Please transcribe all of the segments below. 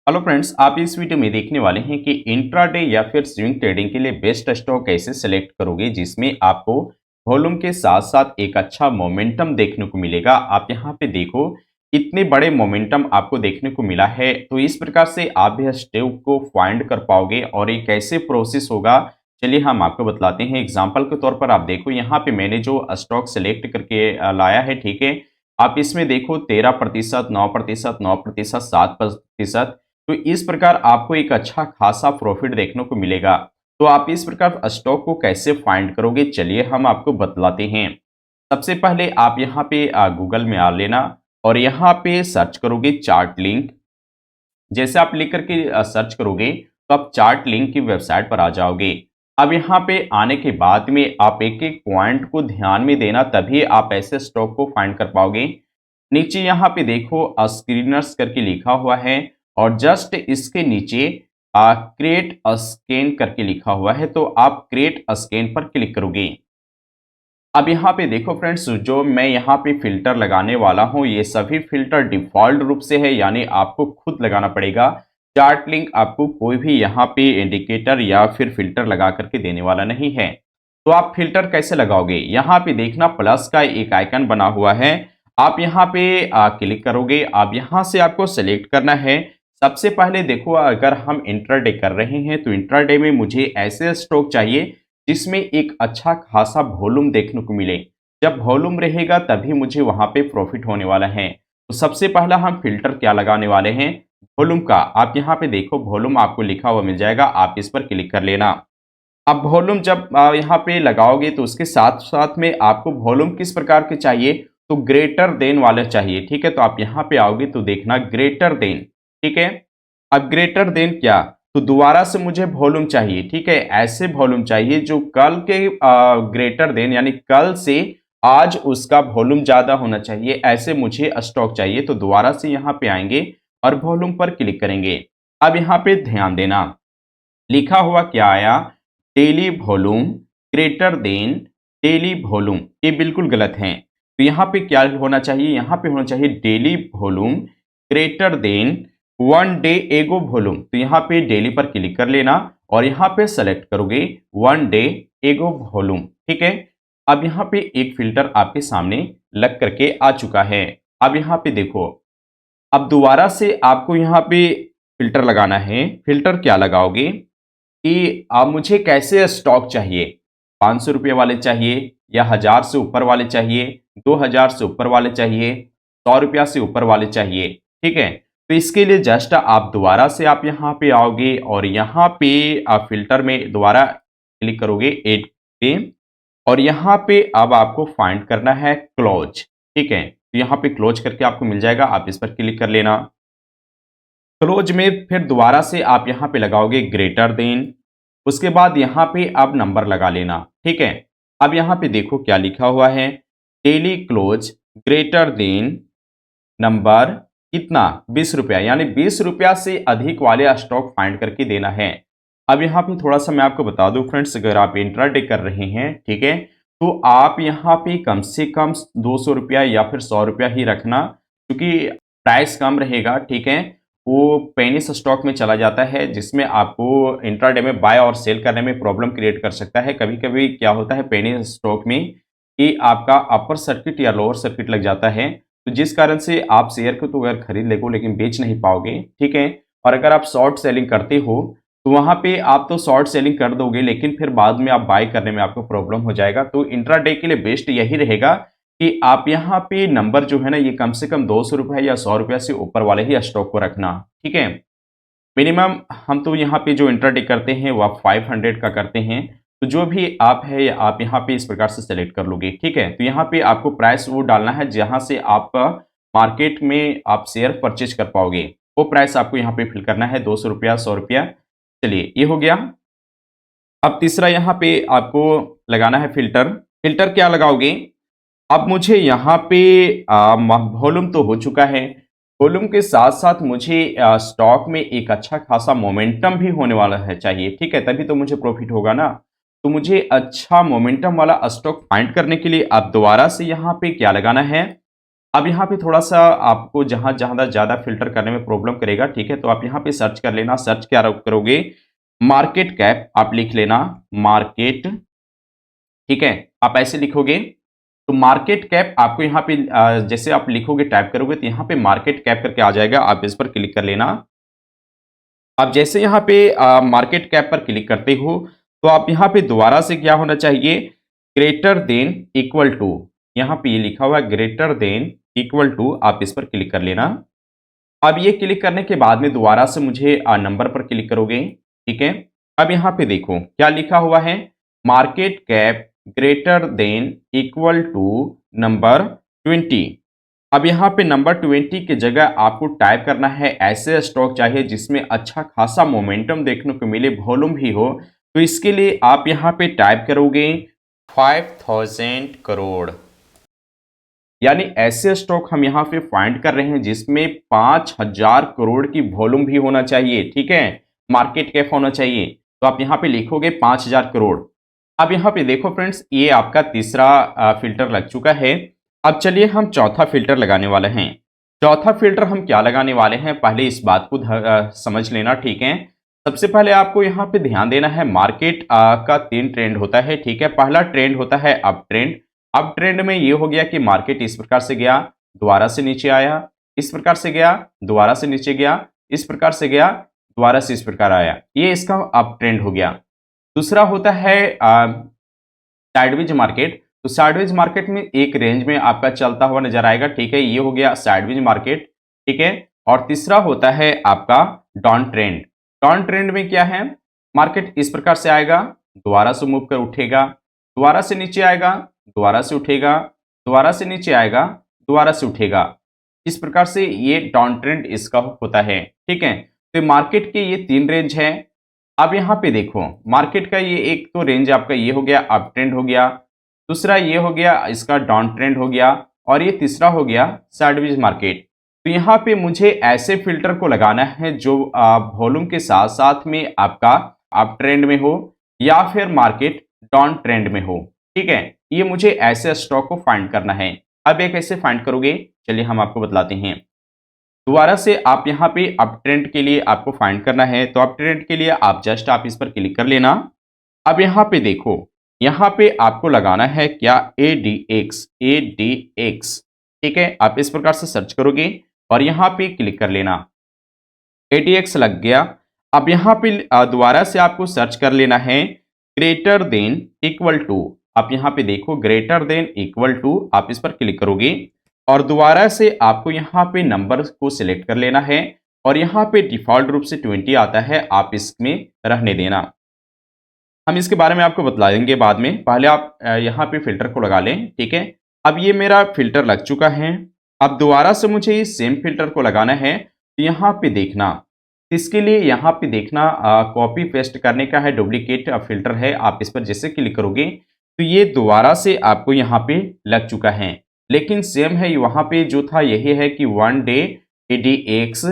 Hello friends, आप इस video में देखने वाले हैं कि इंट्राडे या फिर स्विंग ट्रेडिंग के लिए बेस्ट स्टॉक कैसे सेलेक्ट करोगे जिसमें आपको वॉल्यूम के साथ साथ एक अच्छा मोमेंटम देखने को मिलेगा। आप यहाँ पे देखो, इतने बड़े मोमेंटम आपको देखने को मिला है, तो इस प्रकार से आप भी स्टॉक को फाइंड कर पाओगे और ये कैसे प्रोसेस होगा, चलिए हम आपको बतलाते हैं। एग्जाम्पल के तौर पर आप देखो, यहाँ पे मैंने जो स्टॉक सेलेक्ट करके लाया है, ठीक है। आप इसमें देखो 13%, 9%, 9%, 7%। तो इस प्रकार आपको एक अच्छा खासा प्रॉफिट देखने को मिलेगा। तो आप इस प्रकार स्टॉक को कैसे फाइंड करोगे, चलिए हम आपको बतलाते हैं। सबसे पहले आप यहाँ पे गूगल में आ लेना और यहाँ पे सर्च करोगे चार्ट लिंक। जैसे आप लिख करके सर्च करोगे तो आप चार्ट लिंक की वेबसाइट पर आ जाओगे। अब यहाँ पे आने के बाद में आप एक एक पॉइंट को ध्यान में देना, तभी आप ऐसे स्टॉक को फाइंड कर पाओगे। नीचे यहाँ पे देखो स्क्रीनर्स करके लिखा हुआ है और जस्ट इसके नीचे क्रिएट स्कैन करके लिखा हुआ है, तो आप क्रिएट स्कैन पर क्लिक करोगे। अब यहाँ पे देखो फ्रेंड्स, जो मैं यहाँ पे फ़िल्टर लगाने वाला हूँ, ये सभी फ़िल्टर डिफ़ॉल्ट रूप से है, यानी आपको खुद लगाना पड़ेगा। चार्ट लिंक आपको कोई भी यहाँ पे इंडिकेटर या फिर फ़िल्टर लगा करके देने वाला नहीं है। तो आप फ़िल्टर कैसे लगाओगे? यहाँ पे देखना प्लस का एक आइकन बना हुआ है, आप यहाँ पे क्लिक करोगे। अब यहाँ से आपको सेलेक्ट करना है। सबसे पहले देखो, अगर हम इंट्राडे कर रहे हैं, तो इंट्राडे में मुझे ऐसे स्टॉक चाहिए जिसमें एक अच्छा खासा वॉल्यूम देखने को मिले। जब वॉल्यूम रहेगा तभी मुझे वहां पे प्रॉफिट होने वाला है। तो सबसे पहला हम फिल्टर क्या लगाने वाले हैं, वॉल्यूम का। आप यहाँ पे देखो, वॉल्यूम आपको लिखा हुआ मिल जाएगा, आप इस पर क्लिक कर लेना। अब वॉल्यूम जब यहाँ पे लगाओगे तो उसके साथ साथ में आपको वॉल्यूम किस प्रकार के चाहिए, तो ग्रेटर देन वाले चाहिए, ठीक है। तो आप यहाँ पे आओगे तो देखना ग्रेटर देन, ठीक है। अब ग्रेटर देन क्या, तो दोबारा से मुझे वॉल्यूम चाहिए, ठीक है। ऐसे वॉल्यूम चाहिए जो कल के ग्रेटर देन, यानी कल से आज उसका वॉल्यूम ज्यादा होना चाहिए, ऐसे मुझे स्टॉक चाहिए। तो दोबारा से यहाँ पे आएंगे और वॉल्यूम पर क्लिक करेंगे। अब यहाँ पे ध्यान देना, लिखा हुआ क्या आया, daily volume greater than daily volume, ये बिल्कुल गलत है। तो यहाँ पे क्या होना चाहिए, यहाँ पे होना चाहिए daily volume greater than one day एगो वॉल्यूम। तो यहाँ पे डेली पर क्लिक कर लेना और यहाँ पे सेलेक्ट करोगे वन डे एगो वॉल्यूम, ठीक है। अब यहाँ पे एक फिल्टर आपके सामने लग करके आ चुका है। अब यहाँ पे देखो, अब दोबारा से आपको यहाँ पे फिल्टर लगाना है। फिल्टर क्या लगाओगे कि मुझे कैसे स्टॉक चाहिए, 500 रुपये वाले चाहिए या 1000 से ऊपर वाले चाहिए, 2000 से ऊपर वाले चाहिए, 100 रुपया से ऊपर वाले चाहिए, ठीक है। तो इसके लिए जस्ट आप दोबारा से आप यहाँ पे आओगे और यहाँ पे आप फिल्टर में दोबारा क्लिक करोगे एड पे, और यहाँ पे अब आपको फाइंड करना है क्लोज, ठीक है। तो यहाँ पे क्लोज करके आपको मिल जाएगा, आप इस पर क्लिक कर लेना। क्लोज में फिर दोबारा से आप यहाँ पे लगाओगे ग्रेटर देन, उसके बाद यहाँ पे अब नंबर लगा लेना, ठीक है। अब यहाँ पे देखो क्या लिखा हुआ है, daily close greater than number कितना, 20 रुपया, यानी 20 रुपया से अधिक वाले स्टॉक फाइंड करके देना है। अब यहाँ पे थोड़ा सा मैं आपको बता दूं फ्रेंड्स, अगर आप इंट्राडे कर रहे हैं, ठीक है, तो आप यहाँ पे कम से कम 200 रुपया या फिर 100 रुपया ही रखना, क्योंकि प्राइस कम रहेगा, ठीक है। वो पेनिस स्टॉक में चला जाता है, जिसमें आपको इंट्राडे में बाय और सेल करने में प्रॉब्लम क्रिएट कर सकता है। कभी कभी क्या होता है पेनिस स्टॉक में कि आपका अपर सर्किट या लोअर सर्किट लग जाता है, तो जिस कारण से आप शेयर को तो अगर खरीद लेगो लेकिन बेच नहीं पाओगे, ठीक है। और अगर आप शॉर्ट सेलिंग करते हो तो वहां पे आप तो शॉर्ट सेलिंग कर दोगे, लेकिन फिर बाद में आप बाय करने में आपको प्रॉब्लम हो जाएगा। तो इंट्राडे के लिए बेस्ट यही रहेगा कि आप यहाँ पे नंबर जो है ना, ये कम से कम 200 रुपए या 100 रुपया से ऊपर वाले ही स्टॉक को रखना, ठीक है। मिनिमम हम तो यहाँ पे जो इंट्राडे करते हैं वो आप 500 का करते हैं। तो जो भी आप है आप यहाँ पे इस प्रकार से सेलेक्ट कर लोगे, ठीक है। तो यहाँ पे आपको प्राइस वो डालना है जहाँ से आप मार्केट में आप शेयर परचेज कर पाओगे, वो प्राइस आपको यहाँ पे फिल करना है, 200 रुपया, 100 रुपया। चलिए ये हो गया। अब तीसरा यहाँ पे आपको लगाना है फिल्टर। फिल्टर क्या लगाओगे, अब मुझे यहाँ पे वॉल्यूम तो हो चुका है, वॉल्यूम के साथ साथ मुझे स्टॉक में एक अच्छा खासा मोमेंटम भी होने वाला है चाहिए, ठीक है, तभी तो मुझे प्रॉफिट होगा ना। तो मुझे अच्छा मोमेंटम वाला स्टॉक फाइंड करने के लिए आप दोबारा से यहाँ पे क्या लगाना है, अब यहाँ पे थोड़ा-सा आपको जहाँ ज़्यादा ज़्यादा फ़िल्टर करने में प्रॉब्लम करेगा, ठीक है? तो आप यहाँ पे सर्च कर लेना, सर्च क्या करोगे? मार्केट कैप आप लिख लेना, मार्केट, ठीक है? आप ऐसे लिखोगे, तो मार्केट कैप आपको यहाँ पे जैसे आप लिखोगे, टाइप करोगे, तो यहाँ पे मार्केट कैप करके आ जाएगा, आप इस पर क्लिक कर लेना। आप जैसे यहाँ पे मार्केट कैप पर क्लिक करते हो, तो आप यहाँ पे दोबारा से क्या होना चाहिए? ग्रेटर देन इक्वल टू, यहाँ पे ये लिखा हुआ है ग्रेटर देन इक्वल टू, आप इस पर क्लिक कर लेना। अब ये क्लिक करने के बाद में दोबारा से मुझे नंबर पर क्लिक करोगे, ठीक है? अब यहाँ पे देखो क्या लिखा हुआ है, market cap greater than equal to number 20। अब यहाँ पे नंबर 20 की जगह आपको टाइप करना है ऐसे स्टॉक चाहिए जिसमें अच्छा खासा मोमेंटम देखने को मिले, वॉल्यूम भी हो। तो इसके लिए आप यहाँ पे टाइप करोगे 5000 करोड़, यानी ऐसे स्टॉक हम यहाँ पे फाइंड कर रहे हैं जिसमें 5000 करोड़ की वॉल्यूम भी होना चाहिए, ठीक है? मार्केट कैप होना चाहिए। तो आप यहाँ पे लिखोगे 5000 करोड़। अब यहाँ पे देखो फ्रेंड्स, ये आपका तीसरा फिल्टर लग चुका है। अब चलिए हम चौथा फिल्टर लगाने वाले हैं। चौथा फिल्टर हम क्या लगाने वाले हैं, पहले इस बात को समझ लेना, ठीक है? सबसे पहले आपको यहाँ पे ध्यान देना है, मार्केट का 3 ट्रेंड होता है, ठीक है? पहला ट्रेंड होता है अप ट्रेंड। अप ट्रेंड में ये हो गया कि मार्केट इस प्रकार से गया, दोबारा से नीचे आया, इस प्रकार से गया, दोबारा से नीचे गया, इस प्रकार से गया, दोबारा से इस प्रकार आया। ये इसका अप ट्रेंड हो गया। दूसरा होता है साइडवेज मार्केट। तो साइडवेज मार्केट में एक रेंज में आपका चलता हुआ नजर आएगा, ठीक है? ये हो गया साइडवेज मार्केट, ठीक है? और तीसरा होता है आपका डाउन ट्रेंड। डाउन ट्रेंड में क्या है, मार्केट इस प्रकार से आएगा, दोबारा से मूव कर उठेगा, दोबारा से नीचे आएगा, दोबारा से उठेगा, दोबारा से नीचे आएगा, दोबारा से उठेगा। इस प्रकार से ये डाउन ट्रेंड इसका होता है, ठीक है? तो मार्केट के ये 3 रेंज है। अब यहाँ पे देखो, मार्केट का ये एक तो रेंज आपका ये हो गया, अप ट्रेंड हो गया, दूसरा ये हो गया इसका डाउन ट्रेंड हो गया, और ये तीसरा हो गया साइडवेज मार्केट। तो यहाँ पे मुझे ऐसे फिल्टर को लगाना है जो वॉल्यूम के साथ साथ में आपका अप ट्रेंड में हो या फिर मार्केट डाउन ट्रेंड में हो, ठीक है? ये मुझे ऐसे स्टॉक को फाइंड करना है। अब ये कैसे फाइंड करोगे, चलिए हम आपको बतलाते हैं। दोबारा से आप यहाँ पे अप ट्रेंड के लिए आपको फाइंड करना है, तो अप ट्रेंड के लिए आप जस्ट आप इस पर क्लिक कर लेना। अब यहाँ पे देखो, यहाँ पे आपको लगाना है क्या, ADX, ADX, ठीक है? आप इस प्रकार से सर्च करोगे और यहाँ पे क्लिक कर लेना। ADX लग गया। अब यहाँ पे दोबारा से आपको सर्च कर लेना है ग्रेटर देन इक्वल टू। आप यहाँ पे देखो ग्रेटर देन इक्वल टू, आप इस पर क्लिक करोगे और दोबारा से आपको यहाँ पे नंबर को सिलेक्ट कर लेना है और यहाँ पे डिफॉल्ट रूप से 20 आता है, आप इसमें रहने देना। हम इसके बारे में आपको बतलाएंगे बाद में, पहले आप यहाँ पे फिल्टर को लगा लें, ठीक है? अब ये मेरा फिल्टर लग चुका है। अब दोबारा से मुझे इस सेम फिल्टर को लगाना है, तो यहाँ पे देखना, इसके लिए यहाँ पे देखना कॉपी पेस्ट करने का है, डुप्लीकेट फिल्टर है, आप इस पर जैसे क्लिक करोगे तो ये दोबारा से आपको यहाँ पे लग चुका है। लेकिन सेम है, वहां पे जो था यही है कि 1 डे ADX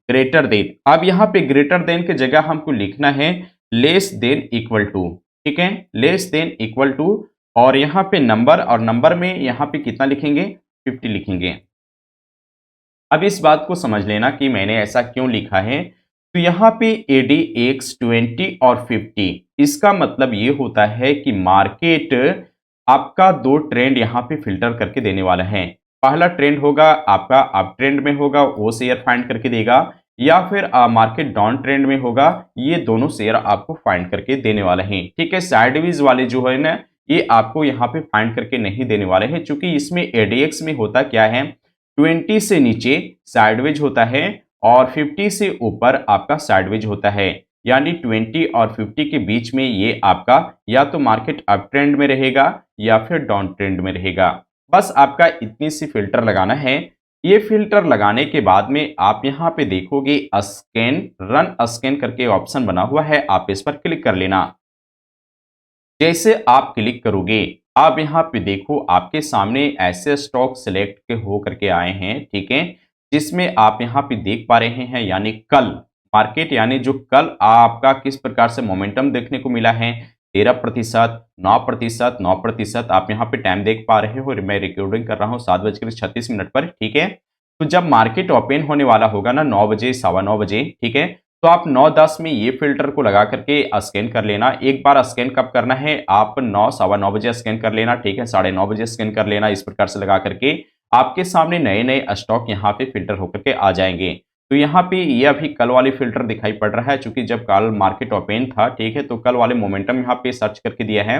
ग्रेटर देन। अब यहाँ पे ग्रेटर देन की जगह हमको लिखना है लेस देन इक्वल टू, ठीक है? लेस देन इक्वल टू, और यहाँ पे नंबर, और नंबर में यहाँ पे कितना लिखेंगे, 50 लिखेंगे। अब इस बात को समझ लेना कि मैंने ऐसा क्यों लिखा है। तो यहाँ पे ADX 20 और 50, इसका मतलब ये होता है कि मार्केट आपका 2 ट्रेंड यहाँ पे फिल्टर करके देने वाला है। पहला ट्रेंड होगा आपका अप ट्रेंड में होगा, वो शेयर फाइंड करके देगा, या फिर मार्केट डाउन ट्रेंड में होगा, ये दोनों शेयर आपको फाइंड करके देने वाले हैं, ठीक है? साइडवेज वाले जो है ना, ये आपको यहाँ पे फाइंड करके नहीं देने वाले हैं, क्योंकि इसमें ADX में होता क्या है, 20 से नीचे साइडवेज होता है और 50 से ऊपर आपका साइडवेज होता है। यानी 20 और 50 के बीच में ये आपका या तो मार्केट अप ट्रेंड में रहेगा या फिर डाउन ट्रेंड में रहेगा। बस आपका इतनी सी फिल्टर लगाना है। ये फिल्टर लगाने के बाद में आप यहाँ पे देखोगे स्कैन, रन स्कैन करके ऑप्शन बना हुआ है, आप इस पर क्लिक कर लेना। जैसे आप क्लिक करोगे, आप यहाँ पे देखो आपके सामने ऐसे स्टॉक सिलेक्ट के हो करके आए हैं, ठीक है? जिसमें आप यहाँ पे देख पा रहे हैं, यानी कल मार्केट, यानी जो कल आपका किस प्रकार से मोमेंटम देखने को मिला है, 13%, 9%, 9%। आप यहाँ पे टाइम देख पा रहे हो, मैं रिकॉर्डिंग कर रहा हूँ 7:36 पर, ठीक है। तो जब मार्केट ओपन होने वाला होगा ना 9 बजे, सवा 9 बजे, ठीक है, तो आप 9:10 में ये फ़िल्टर को लगा करके स्कैन कर लेना। एक बार स्कैन कब करना है, आप 9, सवा 9 बजे स्कैन कर लेना, ठीक है, साढ़े 9 बजे स्कैन कर लेना। इस प्रकार से लगा करके आपके सामने नए-नए स्टॉक यहाँ पे फ़िल्टर होकर के आ जाएँगे। तो यहाँ पे ये अभी कल वाली फ़िल्टर दिखाई पड़ रहा है, चूँकि जब कल मार्केट ओपन था, ठीक है, तो कल वाले मोमेंटम यहाँ पे सर्च करके दिया है।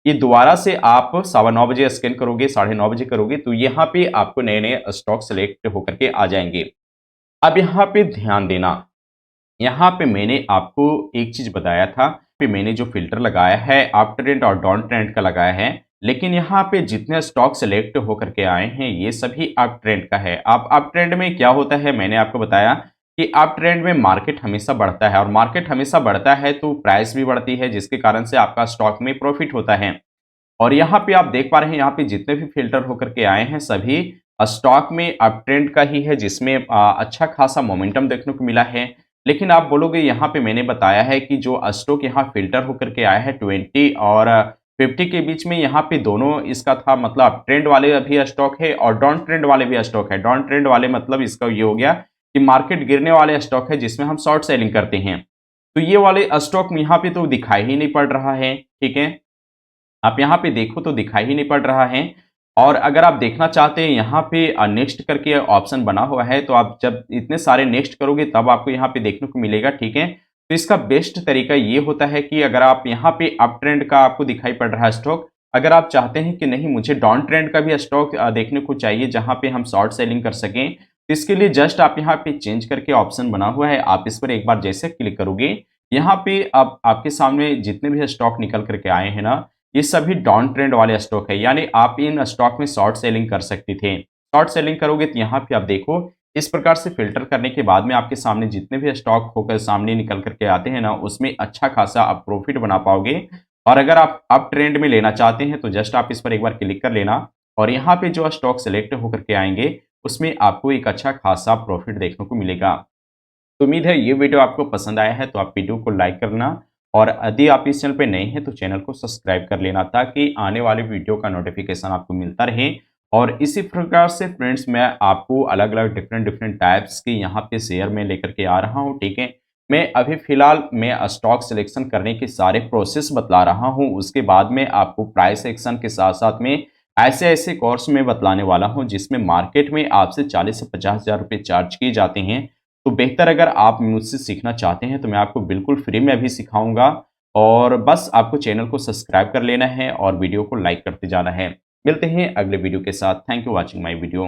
ये दोबारा से आप सवा 9 बजे स्कैन करोगे, साढ़े 9 बजे करोगे, तो यहाँ पे आपको नए-नए स्टॉक सेलेक्ट होकर के आ जाएँगे। अब यहाँ पे ध्यान देना, यहाँ पे मैंने आपको एक चीज़ बताया था कि मैंने जो फ़िल्टर लगाया है अप ट्रेंड और डाउन ट्रेंड का लगाया है, लेकिन यहाँ पे जितने स्टॉक सेलेक्ट होकर के आए हैं, ये सभी अप ट्रेंड का है। अब अप ट्रेंड में क्या होता है, मैंने आपको बताया कि अप ट्रेंड में मार्केट हमेशा बढ़ता है और मार्केट हमेशा बढ़ता है तो प्राइस भी बढ़ती है, जिसके कारण से आपका स्टॉक में प्रॉफ़िट होता है। और यहाँ पे आप देख पा रहे हैं, यहाँ पे जितने भी फ़िल्टर होकर के आए हैं, सभी स्टॉक में अप ट्रेंड का ही है, जिसमें अच्छा खासा मोमेंटम देखने को मिला है। लेकिन आप बोलोगे, यहाँ पे मैंने बताया है कि जो स्टॉक यहाँ फ़िल्टर होकर के आया है 20 और 50 के बीच में, यहाँ पे दोनों इसका था, मतलब अप ट्रेंड वाले भी स्टॉक है और डाउन ट्रेंड वाले भी स्टॉक है। डाउन ट्रेंड वाले मतलब इसका ये हो गया कि मार्केट गिरने वाले स्टॉक है, जिसमें हम शॉर्ट सेलिंग करते हैं। तो ये वाले स्टॉक यहाँ पे तो दिखाई ही नहीं पड़ रहा है, ठीक है। आप यहाँ पे देखो तो दिखाई ही नहीं पड़ रहा है। और अगर आप देखना चाहते हैं, यहाँ पे नेक्स्ट करके ऑप्शन बना हुआ है, तो आप जब इतने सारे नेक्स्ट करोगे तब आपको यहाँ पे देखने को मिलेगा, ठीक है। तो इसका बेस्ट तरीका ये होता है कि अगर आप यहाँ पे अप ट्रेंड का आपको दिखाई पड़ रहा है स्टॉक, अगर आप चाहते हैं कि नहीं मुझे डाउन ट्रेंड का भी स्टॉक देखने को चाहिए जहाँ पे हम शॉर्ट सेलिंग कर सकें, तो इसके लिए जस्ट आप यहाँ पे चेंज करके ऑप्शन बना हुआ है, आप इस पर एक बार जैसे क्लिक करोगे, यहाँ पे अब आपके सामने जितने भी स्टॉक निकल करके आए हैं ना, ये सभी डाउन ट्रेंड वाले स्टॉक है, यानी आप इन स्टॉक में शॉर्ट सेलिंग कर सकते थे। शॉर्ट सेलिंग करोगे तो यहाँ पे आप देखो, इस प्रकार से फ़िल्टर करने के बाद में आपके सामने जितने भी स्टॉक होकर सामने निकल कर के आते हैं ना, उसमें अच्छा खासा आप प्रॉफ़िट बना पाओगे। और अगर आप अप ट्रेंड में लेना चाहते हैं, तो जस्ट आप इस पर एक बार क्लिक कर लेना और यहाँ पे जो स्टॉक सेलेक्ट होकर के आएँगे, उसमें आपको एक अच्छा खासा प्रॉफ़िट देखने को मिलेगा। तो उम्मीद है ये वीडियो आपको पसंद आया है, तो आप वीडियो को लाइक करना और यदि आप इस चैनल पे नए हैं तो चैनल को सब्सक्राइब कर लेना, ताकि आने वाले वीडियो का नोटिफिकेशन आपको मिलता रहे। और इसी प्रकार से फ्रेंड्स, मैं आपको अलग-अलग डिफरेंट टाइप्स के यहाँ पे शेयर में लेकर के आ रहा हूँ, ठीक है। मैं अभी फ़िलहाल मैं स्टॉक सिलेक्शन करने के सारे प्रोसेस बतला रहा हूँ, उसके बाद में आपको प्राइस एक्शन के साथ-साथ में ऐसे-ऐसे कोर्स में बतलाने वाला हूँ, जिसमें मार्केट में आपसे 40 से 50,000 रुपए चार्ज किए जाते हैं। तो बेहतर अगर आप मुझसे सीखना चाहते हैं, तो मैं आपको बिल्कुल फ्री में अभी सिखाऊँगा और बस आपको चैनल को सब्सक्राइब कर लेना है और वीडियो को लाइक करते जाना है। मिलते हैं अगले वीडियो के साथ। Thank you watching my video.